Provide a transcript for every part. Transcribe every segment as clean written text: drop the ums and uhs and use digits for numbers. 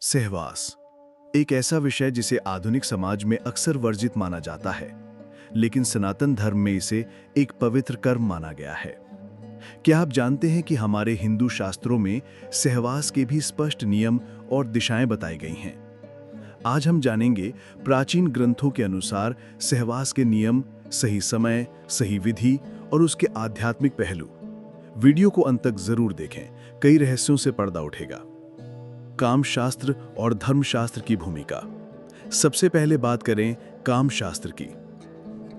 सहवास एक ऐसा विषय जिसे आधुनिक समाज में अक्सर वर्जित माना जाता है, लेकिन सनातन धर्म में इसे एक पवित्र कर्म माना गया है। क्या आप जानते हैं कि हमारे हिंदू शास्त्रों में सहवास के भी स्पष्ट नियम और दिशाएं बताई गई हैं? आज हम जानेंगे प्राचीन ग्रंथों के अनुसार सहवास के नियम, सही समय, सही विधि और उसके आध्यात्मिक पहलू। वीडियो को अंत तक जरूर देखें, कई रहस्यों से पर्दा उठेगा। कामशास्त्र और धर्मशास्त्र की भूमिका। सबसे पहले बात करें कामशास्त्र की।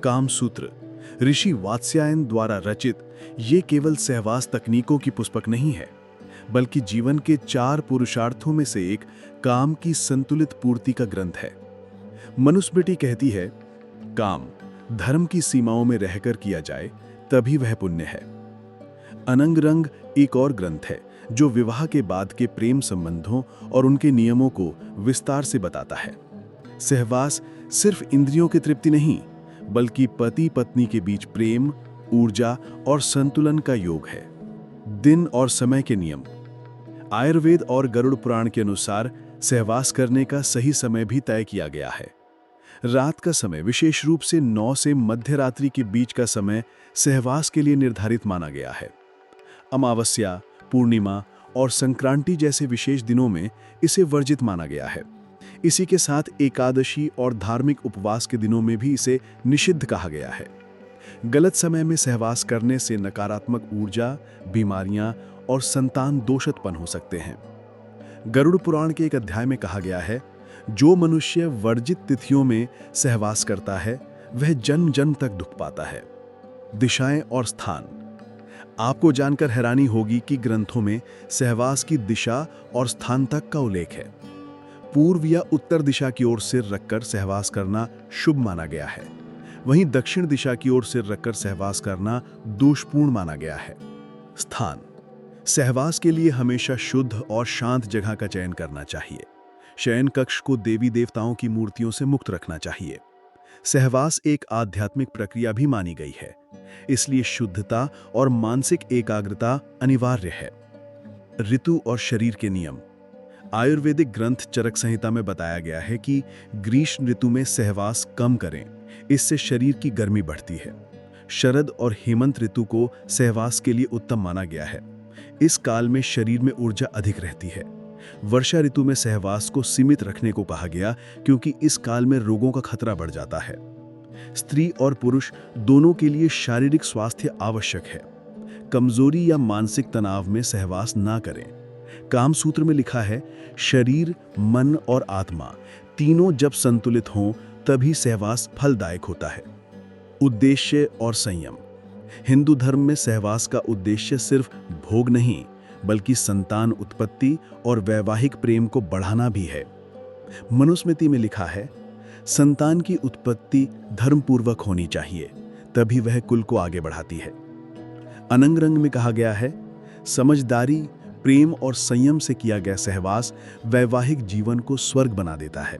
कामसूत्र ऋषि वात्स्यायन द्वारा रचित ये केवल सहवास तकनीकों की पुस्तक नहीं है, बल्कि जीवन के 4 पुरुषार्थों में से एक काम की संतुलित पूर्ति का ग्रंथ है। मनुस्मृति कहती है, काम धर्म की सीमाओं में रहकर किया जाए तभी वह पुण्य है। अनंगरंग एक और ग्रंथ है जो विवाह के बाद के प्रेम संबंधों और उनके नियमों को विस्तार से बताता है। सहवास सिर्फ इंद्रियों की तृप्ति नहीं, बल्कि पति पत्नी के बीच प्रेम, ऊर्जा और संतुलन का योग है। दिन और समय के नियम। आयुर्वेद और गरुड़ पुराण के अनुसार सहवास करने का सही समय भी तय किया गया है। रात का समय, विशेष रूप से 9 से मध्य रात्रि के बीच का समय सहवास के लिए निर्धारित माना गया है। अमावस्या, पूर्णिमा और संक्रांति जैसे विशेष दिनों में इसे वर्जित माना गया है। इसी के साथ एकादशी और धार्मिक उपवास के दिनों में भी इसे निषिद्ध कहा गया है। गलत समय में सहवास करने से नकारात्मक ऊर्जा, बीमारियां और संतान दोषत्पन्न हो सकते हैं। गरुड़ पुराण के एक अध्याय में कहा गया है, जो मनुष्य वर्जित तिथियों में सहवास करता है वह जन्म जन्म तक दुख पाता है। दिशाएं और स्थान। आपको जानकर हैरानी होगी कि ग्रंथों में सहवास की दिशा और स्थान तक का उल्लेख है। पूर्व या उत्तर दिशा की ओर सिर रखकर सहवास करना शुभ माना गया है, वहीं दक्षिण दिशा की ओर सिर रखकर सहवास करना दोषपूर्ण माना गया है। स्थान। सहवास के लिए हमेशा शुद्ध और शांत जगह का चयन करना चाहिए। शयन कक्ष को देवी देवताओं की मूर्तियों से मुक्त रखना चाहिए। सहवास एक आध्यात्मिक प्रक्रिया भी मानी गई है, इसलिए शुद्धता और मानसिक एकाग्रता अनिवार्य है। ऋतु और शरीर के नियम। आयुर्वेदिक ग्रंथ चरक संहिता में बताया गया है कि ग्रीष्म ऋतु में सहवास कम करें, इससे शरीर की गर्मी बढ़ती है। शरद और हेमंत ऋतु को सहवास के लिए उत्तम माना गया है। इस काल में शरीर में ऊर्जा अधिक रहती है। वर्षा ऋतु में सहवास को सीमित रखने को कहा गया, क्योंकि इस काल में रोगों का खतरा बढ़ जाता है। स्त्री और पुरुष दोनों के लिए शारीरिक स्वास्थ्य आवश्यक है। कमजोरी या मानसिक तनाव में सहवास ना करें। कामसूत्र में लिखा है, शरीर, मन और आत्मा तीनों जब संतुलित हों तभी सहवास फलदायक होता है। उद्देश्य और संयम। हिंदू धर्म में सहवास का उद्देश्य सिर्फ भोग नहीं, बल्कि संतान उत्पत्ति और वैवाहिक प्रेम को बढ़ाना भी है। मनुस्मृति में लिखा है, संतान की उत्पत्ति धर्मपूर्वक होनी चाहिए, तभी वह कुल को आगे बढ़ाती है। अनंगरंग में कहा गया है, समझदारी, प्रेम और संयम से किया गया सहवास वैवाहिक जीवन को स्वर्ग बना देता है।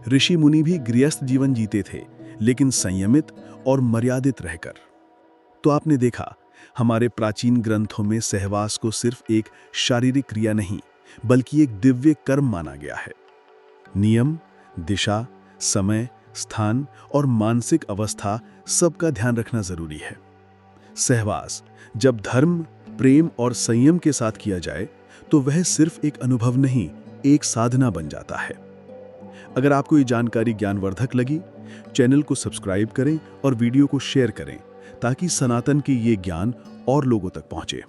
ऋषि मुनि भी गृहस्थ जीवन जीते थे, लेकिन संयमित और मर्यादित रहकर। तो आपने देखा, हमारे प्राचीन ग्रंथों में सहवास को सिर्फ एक शारीरिक क्रिया नहीं, बल्कि एक दिव्य कर्म माना गया है। नियम, दिशा, समय, स्थान और मानसिक अवस्था सबका ध्यान रखना जरूरी है। सहवास जब धर्म, प्रेम और संयम के साथ किया जाए तो वह सिर्फ एक अनुभव नहीं, एक साधना बन जाता है। अगर आपको ये जानकारी ज्ञानवर्धक लगी, चैनल को सब्सक्राइब करें और वीडियो को शेयर करें, ताकि सनातन की ये ज्ञान और लोगों तक पहुंचे।